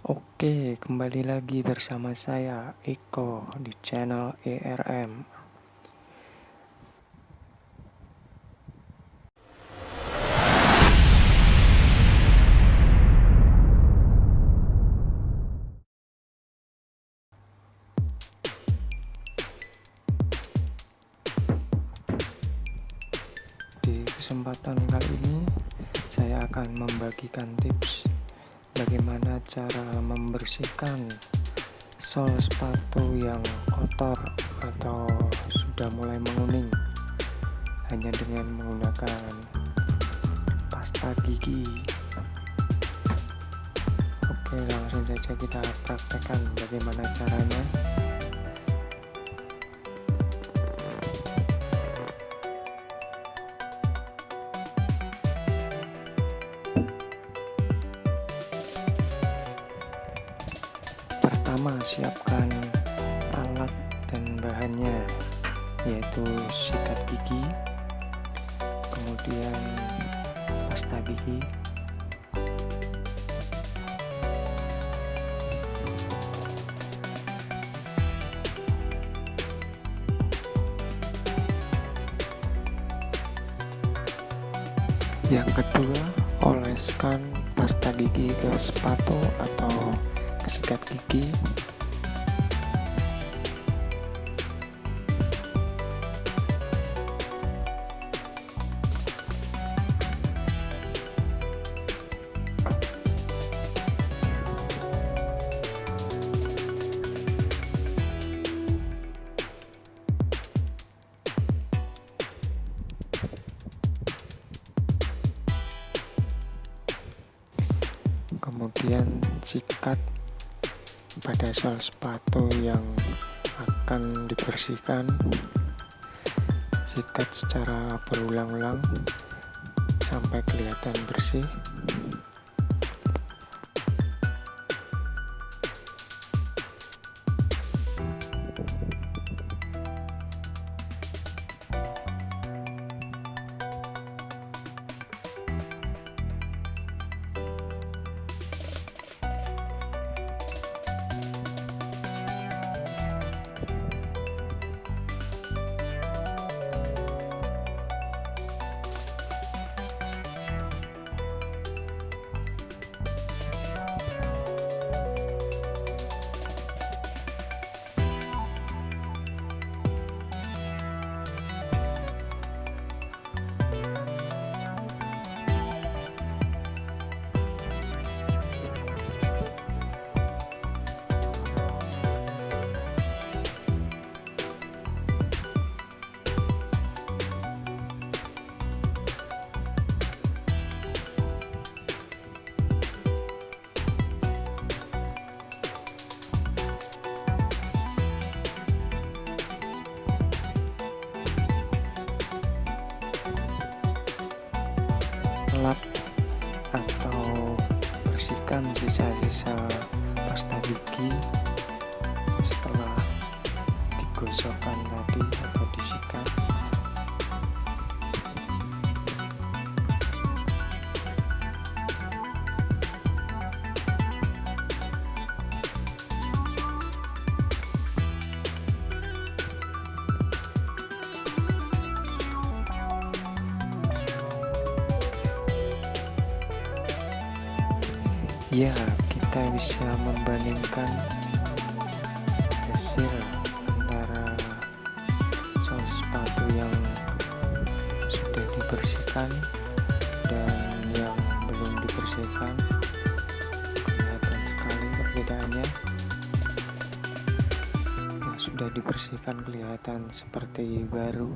Oke, kembali lagi bersama saya Eko di channel ERM. Di kesempatan kali ini saya akan membagikan tips bagaimana cara membersihkan sol sepatu yang kotor atau sudah mulai menguning hanya dengan menggunakan pasta gigi. Oke, langsung saja kita praktekkan bagaimana caranya. Pertama, siapkan alat dan bahannya, yaitu sikat gigi, kemudian pasta gigi, yang kedua, oleskan pasta gigi ke sepatu atau ke sikat gigi. Kemudian sikat pada sol sepatu yang akan dibersihkan. Sikat secara berulang-ulang sampai kelihatan bersih. Lap atau bersihkan sisa-sisa pasta gigi setelah digosokkan tadi atau disikat. Ya, kita bisa membandingkan hasil antara sol sepatu yang sudah dibersihkan dan yang belum dibersihkan. Kelihatan sekali perbedaannya. Yang sudah dibersihkan kelihatan seperti baru.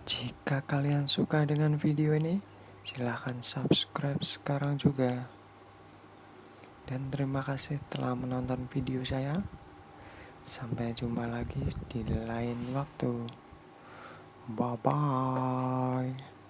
Jika kalian suka dengan video ini, silahkan subscribe sekarang juga. Dan terima kasih telah menonton video saya. Sampai jumpa lagi di lain waktu. Bye bye.